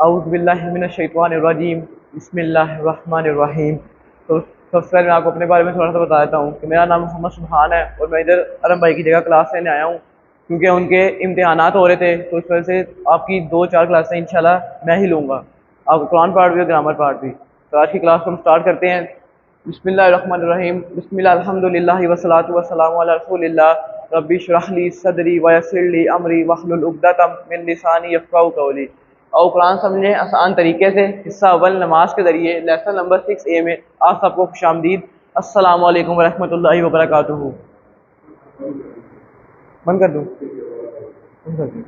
औज़ुबिल्लाहि मिनश्शैतानिर्रजीम बिस्मिल्लाहिर्रहमानिर्रहीम। तो सबसे पहले मैं आपको अपने बारे में थोड़ा सा बता देता हूँ कि मेरा नाम मोहम्मद सुबहान है और मैं इधर अरम भाई की जगह क्लास लेने आया हूँ क्योंकि उनके इम्तिहानात हो रहे थे, तो इस वजह से आपकी 2-4 क्लासें इंशाल्लाह मैं ही लूँगा। आप कुरान पार्ट भी और ग्रामर पार्ट भी। तो आज की क्लास को हम स्टार्ट करते हैं। बिस्मिल्लाहिर्रहमानिर्रहीम। बिस्मिल्लाह अल्हम्दुलिल्लाहि वस्सलातु वस्सलामु अला रसूलिल्लाह। रब्बि इश्रह ली सदरी व यस्सिर ली अमरी वहलुल उक़दतम मिन लिसानी यफ़क़हू क़ौली। और कुरान समझें आसान तरीके से। हिस्सा अव्वल नमाज के ज़रिए लेसन नंबर 6A में आप सबको खुशामदीद। अस्सलामु अलैकुम वरहमतुल्लाहि वबरकातुहू। बंद कर दूँ? बंद कर दूँ।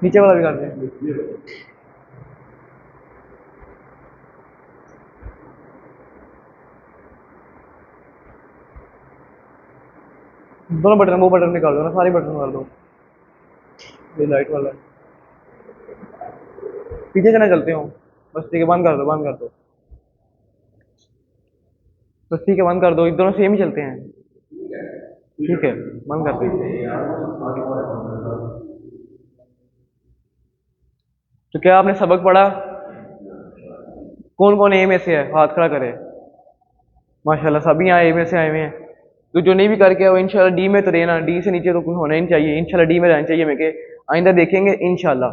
नीचे वाला भी कर दें। दोनों बटन, वो बटन निकाल दो ना, सारे बटन निकाल दो। ये लाइट वाला है। पीछे से ना चलते हो। बस ठीक है, बंद कर दो, बंद कर दो। बस ठीक है, बंद कर दो। ये दोनों सेम ही चलते हैं। ठीक है, बंद कर दो। तो क्या आपने सबक पढ़ा? कौन कौन ए में से है? हाथ खड़ा करे। माशाल्लाह सभी यहाँ ए में से आए हुए हैं। तो जो नहीं भी करके वो इंशाल्लाह डी में तो रहना, डी से नीचे तो कुछ होना ही नहीं चाहिए। इंशाल्लाह डी में रहना चाहिए। मैं के आइंदा देखेंगे इंशाल्लाह।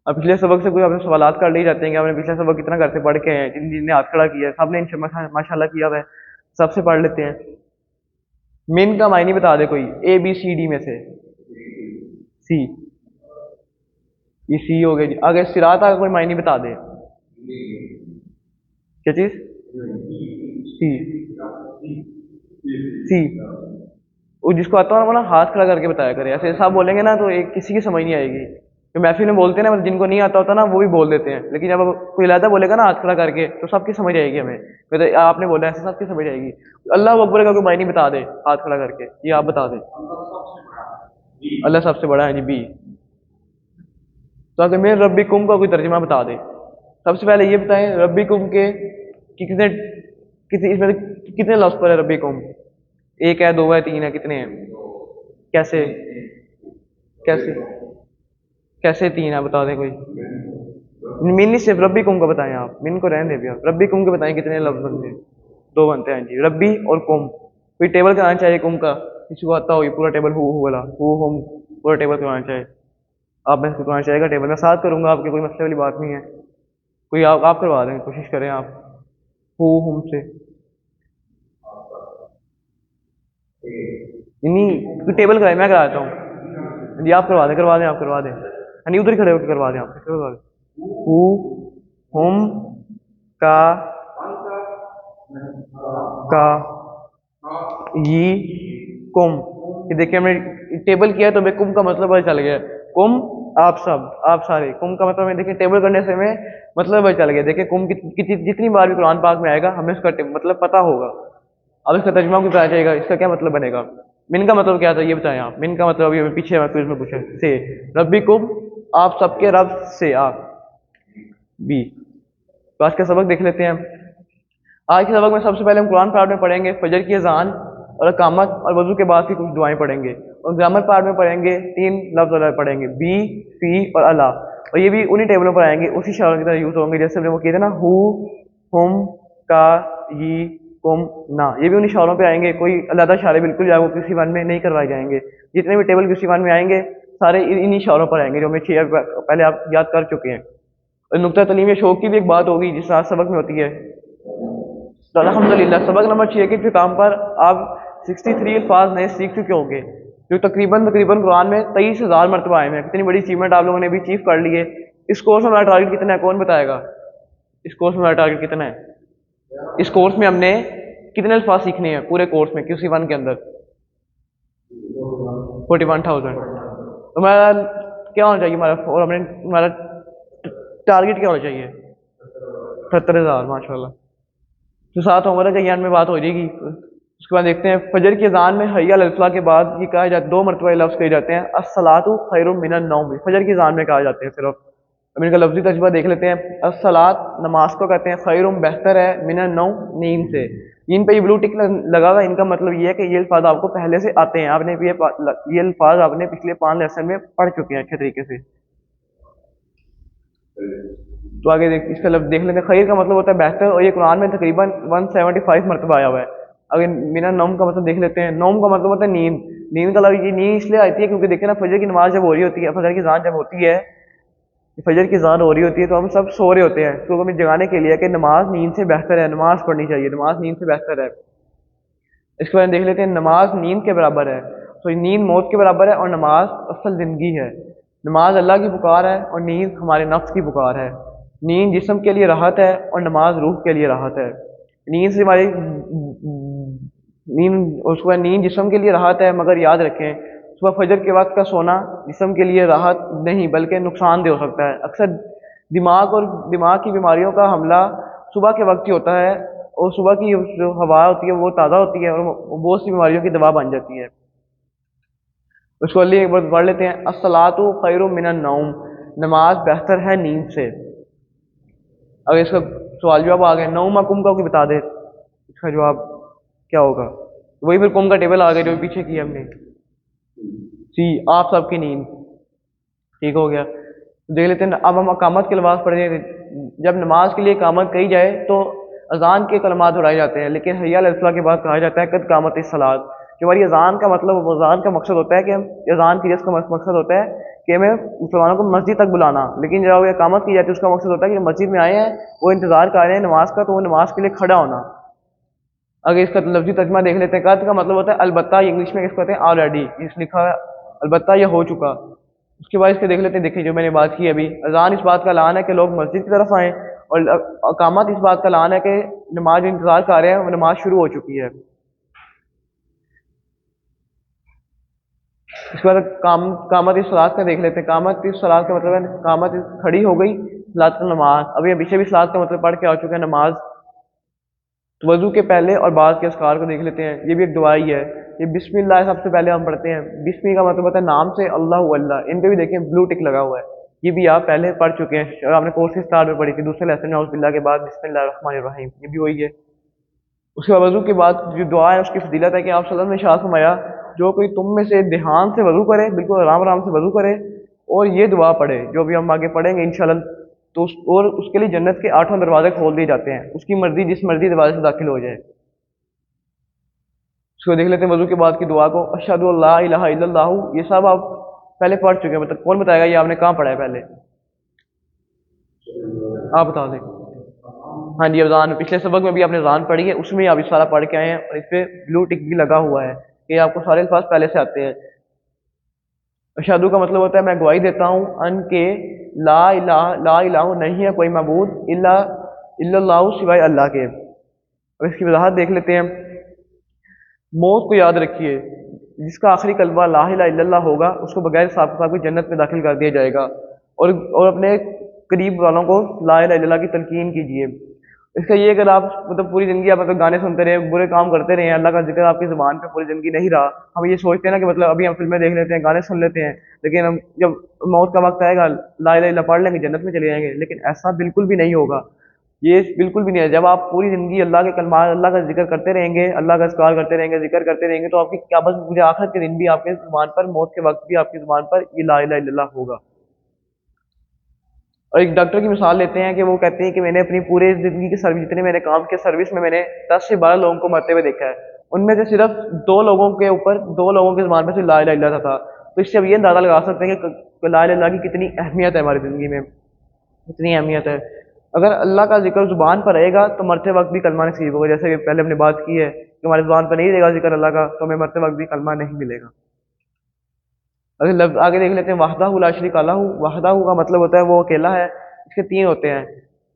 अब पिछले सबक से कोई आपने सवालात कर ले जाते हैं कि आपने पिछला सबक कितना घर से पढ़ के हैं, जिन जिनने हाथ खड़ा किया है सबने माशाल्लाह किया हुआ है। सबसे पढ़ लेते हैं। मिन का मायने बता दे कोई, ABCD में से। सी। ये सी हो गया जी। अगर सिरात का कोई मायने बता दे। क्या चीज? सी। सी। वो जिसको आता हो ना वो ना हाथ खड़ा करके बताया करे। ऐसे सब बोलेंगे ना तो एक किसी की समझ नहीं आएगी। जो महफिल में बोलते हैं ना, मतलब जिनको नहीं आता होता ना वो भी बोल देते हैं, लेकिन जब कोई अलहदा बोलेगा ना हाथ खड़ा करके तो सबकी समझ आएगी हमें। मतलब आपने बोला ऐसे सबकी समझ आएगी। अल्लाह अकबर का कोई मायने बता दे हाथ खड़ा करके, ये आप बता दें। अल्लाह सबसे बड़ा है जी, बी। तो अगर मेरे रब्बी कुम का कोई तर्जुमा बता दे। सबसे पहले ये बताएं रब्बी कुम के कि कितने कितने इसमें कितने लफ्ज पर है रब्बी कुम? एक है, दो है, तीन है, कितने हैं? कैसे? कैसे? कैसे तीन है बता दें कोई। मिन नहीं, सिर्फ रब्बी कुम का बताएं आप। मिन को रहने दे भैया, रब्बी कुम के बताएं कितने लफ्ज बनते हैं। दो बनते हैं जी, रब्बी और कुम। कोई टेबल कराना चाहिए कुम का, किसी को आता हो ये पूरा टेबल हु वाला, हु हुम, पूरा टेबल कराना चाहिए। आप में से करवाना चाहेगा टेबल, मैं साथ करूंगा आपके, कोई मसले वाली बात नहीं है। कोई आप करवा दें, कोशिश करें आप हु हुम से। नहीं कोई टेबल कराए, मैं कराता हूँ जी। आप करवा दें, करवा दें, आप करवा दें। नहीं उधर ही खड़े होकर करवा दें, आप करवा दें। हु हुम का का ये कुम। ये देखिए हमने टेबल किया तो कुम का मतलब पता चल गया। कुम आप सब, आप सारे। कुम का मतलब देखिए टेबल करने से हमें मतलब पता चल गया। देखिए कुम जितनी बार भी कुरान पाक में आएगा हमें उसका मतलब पता होगा। अब इसका तर्जुमा भी पता चलेगा, इसका क्या मतलब बनेगा। मिन का मतलब क्या था ये बताएं आप। मिन का मतलब ये पीछे क्विज में पूछे से। रब्बी कुम, आप सबके रब से, आप। बी। तो आज का सबक देख लेते हैं। आज के सबक में सबसे पहले हम कुरान पार्ट में पढ़ेंगे फजर की अजान और अकामत और वजू के बाद की कुछ दुआएं पढ़ेंगे। और ग्रामर पार्ट में पढ़ेंगे 3 लफ्ज अलग पढ़ेंगे, बी, फी और अला। और ये भी उन्हीं टेबलों पर आएंगे, उसी शब्दों की तरह यूज होंगे जैसे हमने वो किए थे ना, हु हुम का ये कुम ना। ये भी उन्हीं शहरों पे आएंगे। कोई अलग शारे बिल्कुल जो है वो किसी वन में नहीं करवाए जाएंगे। जितने भी टेबल किसी वन में आएंगे सारे इन्हीं शहरों पर आएंगे जो हमें 6 पहले आप याद कर चुके हैं। और नुक्ता तलीम शौक की भी एक बात होगी जिस आज सबक में होती है। तो अल्हम्दुलिल्लाह सबक नंबर 6 के इख्तिताम पर आप 63 अल्फाज नए सीख चुके होंगे, जो तकरीबन तकरीबन कुरान में 23,000 मरतबा आए हैं। कितनी बड़ी अचीवमेंट आप लोगों ने भी अचीव कर ली है। इस कोर्स में हमारा टारगेट कितना है, कौन बताएगा? इस कोर्स में हमारा टारगेट कितना है? इस कोर्स में हमने कितने अल्फाज सीखने हैं पूरे कोर्स में, किसी वन के अंदर? 41,000। तो हमारा क्या होना चाहिए हमारा, और हमने हमारा टारगेट क्या होना चाहिए? 78,000 माशाल्लाह। तो साथ उम्र के ज्ञान में बात हो जाएगी। उसके बाद देखते हैं फजर की अजान में हय्या अल फलाह के बाद ये कहा जाता है, 2 मरतबा लफ्ज़ कहे जाते हैं, अस्सलातु खैरुम मिनन नौम। फजर की अजान में कहा जाते हैं सिर्फ। अब इनका लफ्जी तर्जुमा देख लेते हैं। अस्सलात नमाज को कहते हैं, खैरुम बेहतर है, मिनन नौम नींद से। इन पे ये ब्लू टिक लगा हुआ है, इनका मतलब ये है कि ये अल्फाज आपको पहले से आते हैं, आपने ये अल्फाज आपने पिछले 5 लेसन में पढ़ चुके हैं अच्छे तरीके से। तो आगे इसका देख लेते हैं। खैर का मतलब होता है बेहतर, और ये कुरान में तकरीबन 175 मरतबा आया हुआ है। अगर मिना नौम का मतलब देख लेते हैं। नौम का मतलब होता है नींद। नींद का ये नींद इसलिए आती है क्योंकि देखिए ना, फजर की नमाज जब हो रही होती है, फजर की जान जब होती है, फजर की जान हो रही होती है, तो हम सब सो रहे होते हैं, तो हमें जगाने के लिए कि नमाज नींद से बेहतर है, नमाज पढ़नी चाहिए, नमाज नींद से बेहतर है। इसके बारे में देख लेते हैं। नमाज नींद के बराबर है, तो नींद मौत के बराबर है, और नमाज असल ज़िंदगी है। नमाज अल्लाह की पुकार है, और नींद हमारे नफ्स की पुकार है। नींद जिस्म के लिए राहत है, और नमाज रूह के लिए राहत है। नींद से हमारी नींद जिस्म के लिए राहत है, मगर याद रखें, सुबह फजर के वक्त का सोना जिस्म के लिए राहत नहीं बल्कि नुकसानदेह हो सकता है। अक्सर दिमाग की बीमारियों का हमला सुबह के वक्त ही होता है, और सुबह की जो हवा होती है वो ताज़ा होती है, और बहुत सी बीमारियों की दवा बन जाती है। उसको अल्लाह एक बार पढ़ लेते हैं। अस्सलातु खैरुम मिनन नौम, नमाज बेहतर है नींद से। अगर इसका सवाल जवाब आ गया, नौमा कुम का कोई बता दे, इसका जवाब क्या होगा? वही फिर कुम का टेबल आ गया जो पीछे किया हमने। जी, आप सबकी नींद। ठीक हो गया। देख लेते हैं। अब हम अकामत के लवाज पढ़े। जब नमाज के लिए इकामत कही जाए तो अजान के कलमात दोहराए जाते हैं, लेकिन हय्या अलल फलाह के बाद कहा जाता है कद कामत सलात। कि हमारी अजान का मतलब, अजान का मकसद होता है कि हम अजान की जिसका मकसद होता है कि हमें मुसलमानों को मस्जिद तक बुलाना, लेकिन जब इकामत की जाती है उसका मकसद होता है कि मस्जिद में आए हैं, वो इंतजार कर रहे हैं नमाज का, तो वो नमाज के लिए खड़ा होना। अगर इसका लफ्जी तर्जमा देख लेते हैं। कद का मतलब होता है अलबत्ता, इंग्लिश में इसको कहते हैं ऑलरेडी, इस लिखा है अलबत्ता, यह हो चुका। उसके बाद इसके देख लेते हैं। देखिए जो मैंने बात की अभी, अजान इस बात का ऐलान है कि लोग मस्जिद की तरफ आएँ, और अकामत इस बात का ऐलान है कि नमाज इंतजार कर रहे हैं, वो नमाज शुरू हो चुकी है। इसके बाद कामत इस सलात का देख लेते हैं। कामत इस सलात का मतलब है कामत खड़ी हो गई, सलात का नमाज। अभी पीछे भी सलात का मतलब पढ़ के आ चुके हैं, नमाज। तो वजू के पहले और बाद के अस्कार को देख लेते हैं। ये भी एक दुआ ही है। ये बिस्मिल्लाह सबसे पहले हम पढ़ते हैं। बिस्मी का मतलब होता है नाम से, अल्लाह अल्लाह। इन पे भी देखें ब्लू टिक लगा हुआ है, ये भी आप पहले पढ़ चुके हैं, और आपने कोर्स के स्टार्ट में पढ़ी थी, दूसरे लेसन में औज़ुबिल्लाह के बाद बिस्मिल्लाह रहमान रहीम, ये भी वही है। उसके बाद वजू के बाद जो दुआ है उसकी फजीलत है कि आप सल्लल्लाहु अलैहि वसल्लम ने इरशाद फरमाया, जो कोई तुम में से ध्यान से वजू करे, बिल्कुल आराम आराम से वजू करे, और ये दुआ पढ़े, जो भी हम आगे पढ़ेंगे इंशाल्लाह, तो और उसके लिए जन्नत के 8 दरवाजे खोल दिए जाते हैं, उसकी मर्जी जिस मर्जी दरवाजे से दाखिल हो जाए। उसको देख लेते हैं वजू के बाद की दुआ को। अशहदु अल्ला इलाहा इल्लल्लाहु, ये सब आप पहले पढ़ चुके हैं, मतलब कौन बताएगा ये आपने कहाँ पढ़ा है पहले? आप बता दें। हाँ जी, अजान पिछले सबक में भी आपने अजान पढ़ी है, उसमें आप इस सारा पढ़ के आए हैं, और इस पे ब्लू टिक भी लगा हुआ है कि आपको सारे अल्फाज पहले से आते हैं। अशहदु का मतलब होता है मैं गवाही देता हूँ अन के ला इलाहा नहीं है कोई मबूद इल्ला इल्लल्लाहु सिवाय अल्लाह के। अब इसकी वजाहत देख लेते हैं। मौत को याद रखिए, जिसका आखिरी कलमा ला इलाहा इल्लल्लाह होगा उसको बगैर हिसाब किताब के जन्नत में दाखिल कर दिया जाएगा। और अपने करीब वालों को ला इलाहा इल्लल्लाह की तलकीन कीजिए। इसका ये, अगर आप मतलब पूरी ज़िंदगी आप मतलब गाने सुनते रहे, बुरे काम करते रहे, अल्लाह का जिक्र आपकी ज़ुबान पे पूरी ज़िंदगी नहीं रहा, हम ये सोचते हैं ना कि मतलब अभी हम फिल्में देख लेते हैं, गाने सुन लेते हैं, लेकिन हम जब मौत का वक्त आएगा ला इलाहा इल्लल्लाह पढ़ लेंगे, जन्नत में चले जाएंगे, लेकिन ऐसा बिल्कुल भी नहीं होगा। ये बिल्कुल भी नहीं है। जब आप पूरी ज़िंदगी अल्लाह के कलमा, अल्लाह का जिक्र करते रहेंगे, अल्लाह का ज़िक्र करते रहेंगे, जिक्र करते रहेंगे, तो आपकी क़यामत मुझे आखिरत के दिन भी आपके ज़ुबान पर, मौत के वक्त भी आपकी ज़ुबान पर ये ला इलाहा इल्लल्लाह होगा। और एक डॉक्टर की मिसाल लेते हैं कि वो कहते हैं कि मैंने अपनी पूरे ज़िंदगी की सर्विस, जितने मैंने काम किया सर्विस में, मैंने 10 से 12 लोगों को मरते हुए देखा है, उनमें से सिर्फ 2 लोगों के ऊपर, 2 लोगों की ज़ुबान पर सिर्फ ला इलाहा इल्लल्लाह था। तो इससे अब ये अंदाज़ा लगा सकते हैं कि ला इलाहा इल्लल्लाह की कितनी अहमियत है हमारी ज़िंदगी में, कितनी अहमियत है। अगर अल्लाह का जिक्र ज़ुबान पर रहेगा तो मरते वक्त भी कलमा नसीब होगा, जैसे कि पहले हमने बात की है कि हमारी ज़ुबान पर नहीं रहेगा जिक्र अल्लाह का, तो हमें मरते वक्त भी कलमा नहीं मिलेगा। अगर लफ्ज़ आगे देख लेते हैं। वहदहू ला शरीका लहू, वहदहू का मतलब होता है वो अकेला है। इसके 3 होते हैं,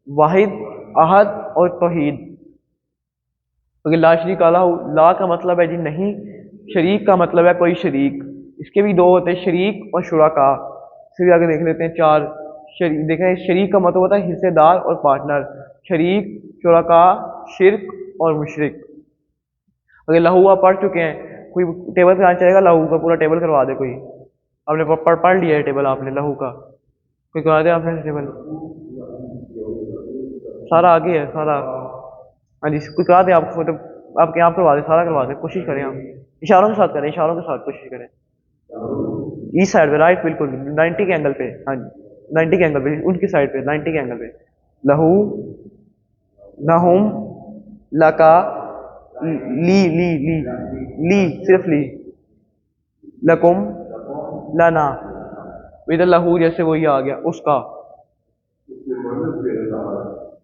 वाहिद, अहद और तौहीद। अगर ला शरीका लहू, ला का मतलब है जी नहीं, शरीक का मतलब है कोई शरीक। इसके भी 2 होते हैं, शरीक और शुरका। फिर आगे देख लेते हैं 4 शरीक। देखें, शरीक का मतलब होता है हिस्सेदार और पार्टनर, शरीक, शुरका, शिरक और मुशरिक। अगर लहू आप पढ़ चुके हैं, कोई टेबल कराना चाहेगा लहू का, पूरा टेबल करवा दे कोई। आपने पढ़ लिया है टेबल आपने लहू का, कोई करवा दे आपने टेबल, सारा आगे है सारा। हाँ जी, कोई करा दे आपको, मतलब आपके यहाँ करवा दें, सारा करवा दें, कोशिश करें आप, इशारों के साथ करें, इशारों के साथ कोशिश करें। ईस्ट साइड पे, राइट, बिल्कुल 90 के एंगल पे, हाँ जी 90 के एंगल पे, उनकी साइड पे 90 के एंगल पे। लहू, लहुम, लका, ली ली ली ली, सिर्फ ली, लकुम, लना, इधर लहू जैसे वही आ गया उसका।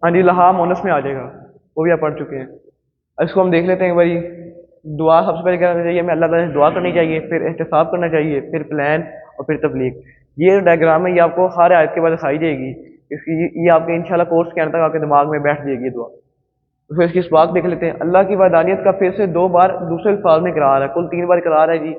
हाँ जी, लहा मोनस में आ जाएगा, वो भी आप पढ़ चुके हैं। इसको हम देख लेते हैं एक बारी। दुआ सबसे पहले क्या करना चाहिए, हमें अल्लाह ताला से दुआ करनी चाहिए, फिर एहतिसाब करना चाहिए, फिर प्लान, और फिर तबलीग। ये डायग्राम है, ये आपको हर आयत के बाद दिखाई देगी। ये आपके इंशाल्लाह कोर्स के अंत तक आपके दिमाग में बैठ जाएगी ये दुआ। तो फिर इसकी इस बात देख लेते हैं। अल्लाह की वहदानियत का फिर से 2 बार दूसरे अल्फाज में करार है, कुल 3 बार करार है जी।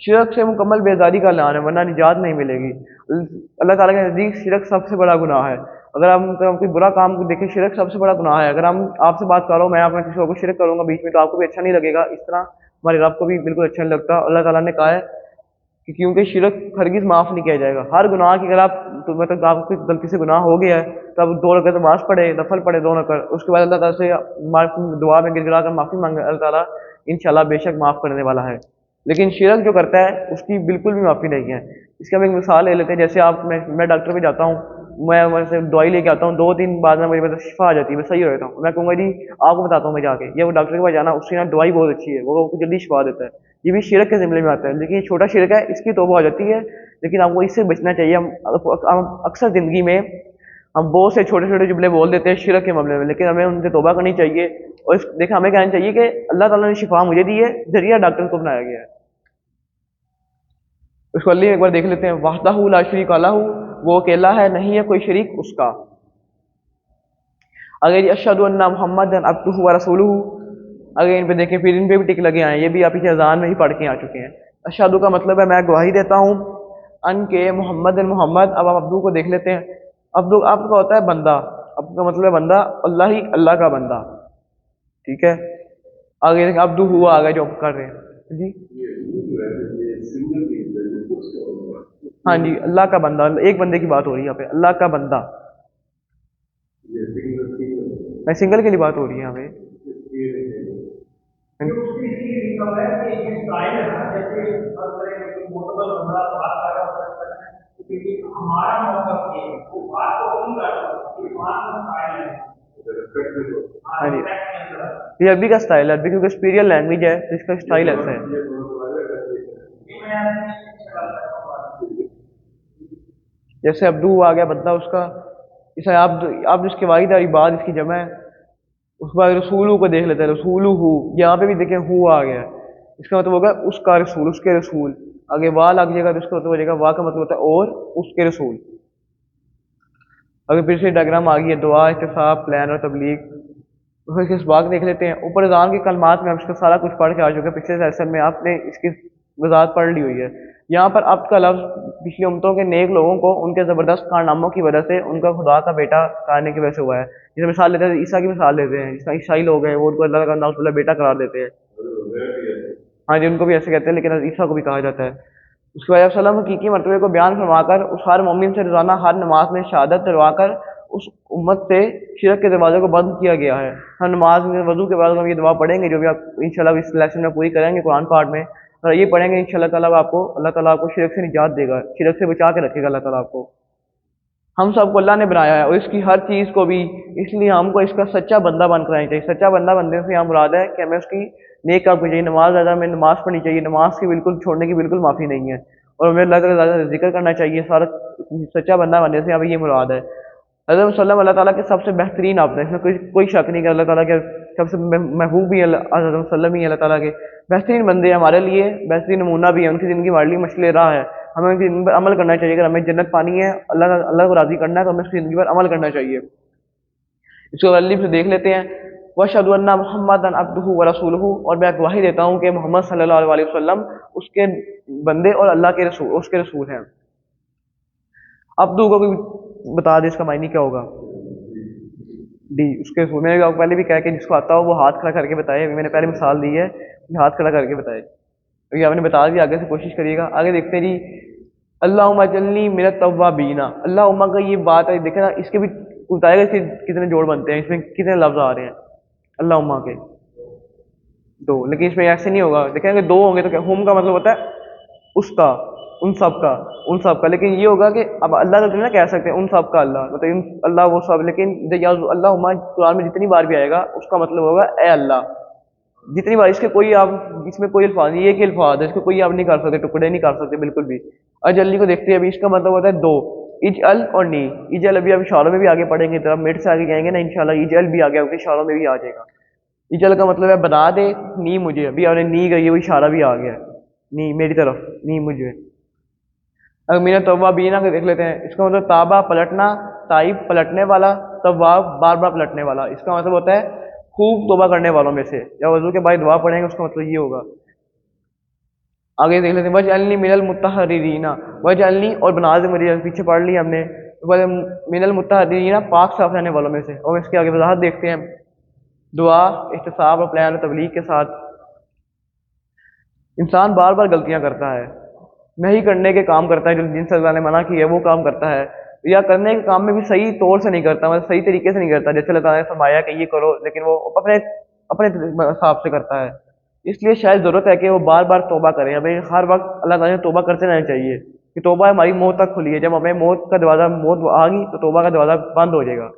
शिरक से मुकम्मल बेजारी का ऐलान है, वरना निजात नहीं मिलेगी। अल्लाह ताला के नज़दीक शिरक सबसे बड़ा गुनाह है। अगर हम कोई बुरा काम देखें, शिरक सबसे बड़ा गुनाह है। अगर हम आपसे बात कर रहा हूँ, मैं आपने किसी और को शिरक करूँगा बीच में, तो आपको भी अच्छा नहीं लगेगा, इस तरह हमारे रब को भी बिल्कुल अच्छा नहीं लगता। अल्लाह ताला ने कहा है कि क्योंकि शिरक हरगिज़ माफ़ नहीं किया जाएगा। हर गुनाह की अगर आप तो मतलब आपको गलती से गुनाह हो गया है, तो आप 2 रकअत नमाज़ पढ़े, नफल पढ़े 2 रकअत, उसके बाद अल्लाह ताला से दुआ में गिड़गिड़ा कर माफ़ी मांगे, अल्लाह ताला इंशाल्लाह बेशक माफ़ करने वाला है। लेकिन शिरक जो करता है उसकी बिल्कुल भी माफ़ी नहीं है। इसकी हम एक मिसाल ले लेते हैं। जैसे मैं डॉक्टर पे जाता हूँ, मैं वैसे दवाई लेके आता हूँ, 2-3 बाद में मुझे मतलब शिफा आ जाती है, मैं सही हो जाता हूँ। मैं कहूँगा जी आपको बताता हूँ मैं जाके, या वो डॉक्टर के पास जाना, उसकी ना दवाई बहुत अच्छी है, वो जल्दी शिफा देता है। ये भी शिरक के ज़िम्मे में आता है, लेकिन ये छोटा शिरक है, इसकी तौबा हो जाती है। लेकिन आपको इससे बचना चाहिए। हम अक्सर ज़िंदगी में हम बहुत से छोटे-छोटे जुमले बोल देते हैं शिरक के मामले में, लेकिन हमें उनसे तौबा करनी चाहिए। और देखिए हमें कहना चाहिए कि अल्लाह ताला ने शिफा मुझे दी है, ज़रिया डॉक्टर को बनाया गया है। उसको अल्लाह एक बार देख लेते हैं। वहदहू ला शरीका लहू, वो अकेला है, नहीं है कोई शरीक उसका। अगर ये अशहदु अन्ना मुहम्मदन अब्दुहु व रसूलुहु, अगर इन पे देखें, फिर इन पे भी टिक लगे आए हैं, ये भी आप पीछे अजान में ही पढ़ के आ चुके हैं। अशहदु का मतलब है मैं गवाही देता हूँ, अन के मोहम्मद मोहम्मद। अब आप अब्दू को देख लेते हैं। अब्दू आपका होता है बंदा, अब्दू का मतलब है बंदा, अल्लाह ही अल्लाह का बंदा, ठीक है। आगे देखें अब्दू हुआ आ गया जो आप कर रहे हैं जी। हाँ जी, अल्लाह का बंदा, एक बंदे की बात हो रही है यहाँ पे, अल्लाह का बंदा। मैं सिंगल के लिए बात हो रही है यहाँ पे। हाँ जी, ये अरबी का स्टाइल है, अरबी क्योंकि सुपीरियर लैंग्वेज है, तो इसका स्टाइल ऐसा है। जैसे अब्दू आ गया बंदा उसका, इसे आप जिसके वाहिद है इबाद, इसकी जमा है। उसके बाद रसूलू को देख लेते हैं, रसूलू हु, यहाँ पे भी देखें हु आ गया है, इसका मतलब होगा उसका रसूल, उसके रसूल। आगे वाह लग जाएगा तो इसका मतलब हो जाएगा, वाह का मतलब होता है और उसके रसूल। अगर फिर से डायग्राम आ गई है, दुआ, इत्तिसाब, प्लान और तबलीग। तो फिर इस बात देख लेते हैं। ऊपर अज़ान के कलमात में हम इसका सारा कुछ पढ़ के आ चुके हैं, पिछले सेशन में आपने इसकी वजाहत पढ़ ली हुई है। यहाँ पर अब का लफ्ज़ पिछली उम्मतों के नेक लोगों को उनके ज़बरदस्त कारनामों की वजह से उनका खुदा का बेटा कराने की वजह से हुआ है। जैसे मिसाल लेते हैं, ईसा की मिसाल लेते हैं, जिसका ईसाई लोग हैं वो उनको अल्लाह का नाम बेटा करार देते हैं। हाँ जी, उनको भी ऐसे कहते हैं, लेकिन ईसा को भी कहा जाता है। उसके बाद वसल्लम हकीकी मरतबे को बयान फरमाकर उस हर मोमिन से रोज़ाना हर नमाज में शहादत दिलवाकर उस उम्मत से शिरक के दरवाजे को बंद किया गया है। हर नमाज में वजू के बाद हम ये दुआ पढ़ेंगे, जो भी आप इंशाल्लाह इस लेसन में पूरी करेंगे कुरान पाठ में, और ये पढ़ेंगे इंशाल्लाह ताला आपको, अल्लाह ताला आपको शिरक से निजात देगा, शिरक से बचा के रखेगा अल्लाह ताला आपको। हम सबको अल्लाह ने बनाया है और इसकी हर चीज़ को भी, इसलिए हमको इसका सच्चा बंदा बनकर रहना चाहिए। सच्चा बंदा बनने से यहाँ मुराद है कि हमें उसकी नेक काम करनी चाहिए, नमाज ज़्यादा में नमाज पढ़नी चाहिए, नमाज की बिल्कुल छोड़ने की बिल्कुल माफ़ी नहीं है, और हमें अल्लाह का ज़्यादा जिक्र करना चाहिए। सारा सच्चा बंदा बनने से हमें ये मुराद है। हज़रत वसल्लम अल्लाह ताला के सबसे बेहतरीन आपने, इसमें कोई शक नहीं कि अल्लाह ताला के सबसे महबूब भी हज़रत वसल्लम ही अल्लाह ताला के बेहतरीन बंदे हैं, हमारे लिए बेहतरीन नमूना भी है। उनकी ज़िंदगी हमारे लिए मशले राह है, हमें उनकी ज़िंदगी पर अमल करना चाहिए। अगर हमें जन्नत पानी है, अल्लाह को राज़ी करना है, तो हमें उसकी ज़िंदगी पर अमल करना चाहिए। इसको अल्लीफ से देख लेते हैं। वअशहदु अन्ना मुहम्मदन अब्दुहु व रसूलुहु, और मैं गवाही देता हूँ कि मोहम्मद सल्लल्लाहु अलैहि वसल्लम उसके बंदे और अल्लाह के रसूल, उसके रसूल हैं। अब्दू को कोई बता दे इसका मायने क्या होगा? डी, उसके रसूल। मैंने आपको पहले भी कहा कि जिसको आता हो वो हाथ खड़ा करके बताए। अभी मैंने पहले मिसाल दी है कि हाथ खड़ा करके बताए, तो ये आपने बता दिया, आगे से कोशिश करिएगा। आगे देखते हैं जी। अल्लाहुम्मा जल्ली मिनत तव्वाबीना, अल्लाहुम्मा का ये बात है, देखे ना, इसके भी बताएगा इसके कितने जोड़ बनते हैं, इसमें कितने लफ्ज़ आ रहे हैं अल्लाहुम्मा के। दो, लेकिन इसमें ऐसे नहीं होगा। देखेंगे दो होंगे तो क्या, हुम का मतलब होता है उसका, उन सब का, उन सब का। लेकिन ये होगा कि अब अल्लाह का ना कह सकते हैं उन सब का अल्लाह, मतलब अल्लाह वो सब। लेकिन अल्लाह कुरान में जितनी बार भी आएगा उसका मतलब होगा ए अल्लाह। जितनी बार इसके कोई आप इसमें कोई अल्फाज नहीं, एक ही अल्फाज है, इसको कोई आप नहीं कर सकते, टुकड़े नहीं कर सकते बिल्कुल भी। अजल्ली को देखते हैं अभी, इसका मतलब होता है दो। इज अल और नी, इज अल अभी हम इशारों में भी आगे पढ़ेंगे, तरफ मिनट से आगे जाएंगे ना इंशाल्लाह, इज अल भी आ गया क्योंकि इशारों में भी आ जाएगा। इजल का मतलब है बना दे, नी मुझे, अभी आपने नी गई वो इशारा भी आ गया, नी मेरी तरफ, नी मुझे। अगर मेरा तवा बीना का देख लेते हैं, इसका मतलब ताबा पलटना, ताइब पलटने वाला, तवाब बार बार पलटने वाला। इसका मतलब होता है खूब तोबा करने वालों में से। या वजू के बाद दुआ पढ़ेंगे उसका मतलब ये होगा। आगे देख लेते हैं, वज अलनी मिनल मुत्तहरीना, वज अलनी और बना दे मुझे, पीछे पढ़ लिया हमने। तो बाद मिनल मुत्तहरीना पाक साफ रहने वालों में से। और इसके आगे वजाहत देखते हैं, दुआ इहतिसाब और प्लान और तबलीग के साथ। इंसान बार बार गलतियां करता है, नहीं करने के काम करता है जो जिनसे अल्लाह ने मना किया है वो काम करता है, या करने के काम में भी सही तौर से नहीं करता, मतलब सही तरीके से नहीं करता। जैसे अल्लाह ताला ने फरमाया कि ये करो, लेकिन वो अपने अपने हिसाब से करता है। इसलिए शायद ज़रूरत है कि वो बार बार तौबा करें। हमें हर वक्त अल्लाह ताला ने तौबा करते रहना चाहिए कि तौबा हमारी मौत तक खुली है, जब हमें मौत का दरवाज़ा मौत आ गई तो तौबा का दरवाज़ा बंद हो जाएगा।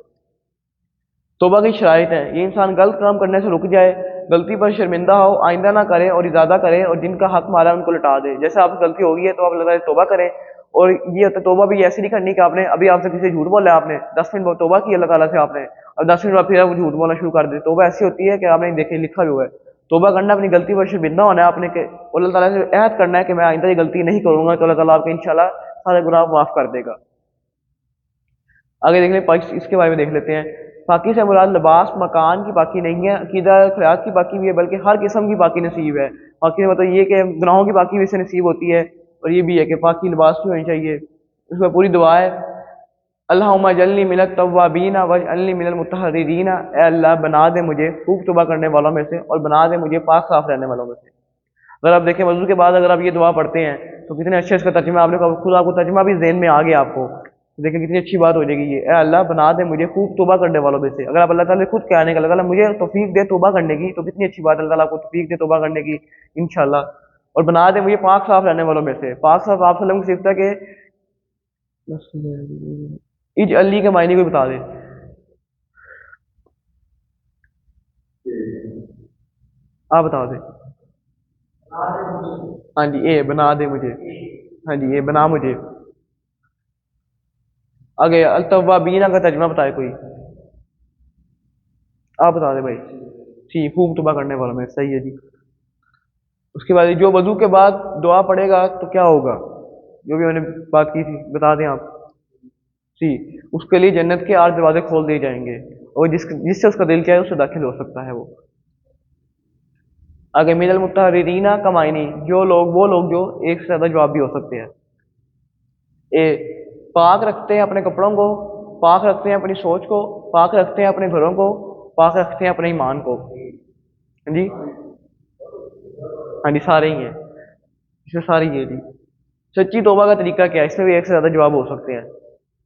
तौबा की शराइत है, ये इंसान गलत काम करने से रुक जाए, गलती पर शर्मिंदा हो, आइंदा ना करे और इरादा करे, और जिनका हक मारा है उनको लौटा दे। जैसे आपसे गलती हो गई है तो आप अल्लाह से तौबा करें। और ये होता है तौबा भी ऐसी नहीं करनी कि आपने अभी आपसे किसी से झूठ बोला है, आपने 10 मिनट बाद तौबा की अल्लाह ताला से आपने, और 10 मिनट बाद फिर आप झूठ बोलना शुरू कर दे। तौबा ऐसी होती है कि आपने देखे लिखा भी हुआ है। तौबा करना अपनी गलती पर शर्मिंदा होना है आपने के, और अल्लाह ताला से अहद करना है कि मैं आइंदा ये गलती नहीं करूंगा, तो अल्लाह ताला आपके इंशाल्लाह सारे गुनाह माफ कर देगा। आगे देख लें, इसके बारे में देख लेते हैं। पाकी से मुराद लिबास मकान की पाकी नहीं है, अकीदा ख्याल की पाकी भी है, बल्कि हर किस्म की पाकी नसीब है। पाकी से मतलब ये कि गुनाहों की पाकी भी से नसीब होती है, और ये भी है कि पाकी लिबास भी होनी चाहिए। उसमें पूरी दुआ है, अल्लाहुम्मा जल्नी मिनत तव्वाबीना वजअलनी मिनल मुतहर्रिरीना, ए अल्लाह बना दे मुझे खूब तौबा करने वालों में से, और बना दे मुझे पाक साफ रहने वालों में से। अगर आप देखें वजू के बाद अगर आप ये दुआ पढ़ते हैं तो कितने अच्छे इसका तर्जुमा, आपने खुद आपको तर्जुमा भी ज़हन में आ गया आपको, तो देखिए कितनी अच्छी बात हो जाएगी ये, ए अल्लाह बना दे मुझे खूब तौबा करने वालों में से। अगर आप अल्लाह ताला से खुद कहने का, अल्लाह ताला मुझे तौफीक दे तौबा करने की, तो कितनी अच्छी बात है, अल्लाह ताला आपको तौफीक दे तौबा करने की इंशाल्लाह। और बना दे मुझे पाक साफ रहने वालों में से। पाक साफ आप सल्लम की सिफत है कि इज अली के मायने को बता दे, आप बता दे। हाँ जी, ए बना दे मुझे, हाँ जी ये बना मुझे। आगे अल्तवाबीना का तर्जुमा बताए कोई, आप बता दे भाई। ठीक, खूब तौबा करने वालों में, सही है जी। उसके बाद जो वजू के बाद दुआ पड़ेगा तो क्या होगा, जो भी मैंने बात की थी बता दें आप। जी, उसके लिए जन्नत के 8 दरवाजे खोल दिए जाएंगे, और जिससे उसका दिल चाहे उससे दाखिल हो सकता है वो। आगे मिनल मुत्तहरीना का मायने, जो लोग वो लोग जो एक से ज़्यादा जवाब भी हो सकते हैं। ए पाक रखते हैं अपने कपड़ों को, पाक रखते हैं अपनी सोच को, पाक रखते हैं अपने घरों को, पाक रखते हैं अपने ईमान को। हाँ जी, हाँ जी सारे ही हैं, इसमें सारी है जी। सच्ची तौबा का तरीका क्या है, इसमें भी एक से ज़्यादा जवाब हो सकते हैं।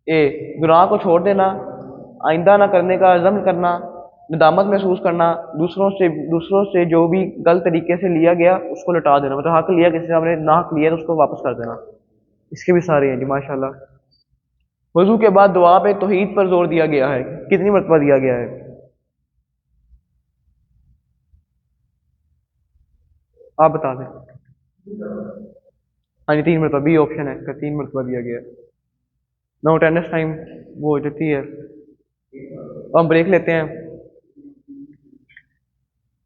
ए गुनाह को छोड़ देना, आइंदा ना करने का अज़म करना, नदामत महसूस करना, दूसरों से जो भी गलत तरीके से लिया गया उसको लौटा देना, मतलब हक लिया किसी से हमने ना हक लिया तो उसको वापस कर देना। इसके भी सारे हैं जी माशाल्लाह। वजू के बाद दुआ पे तौहीद पर जोर दिया गया है, कितनी मरतबा दिया गया है, आप बता दें। हाँ जी 3 मरतबा, बी ऑप्शन है इसका, 3 मरतबा दिया गया है। नो अटेंडेंस टाइम वो हो जाती है, तो हम ब्रेक लेते हैं।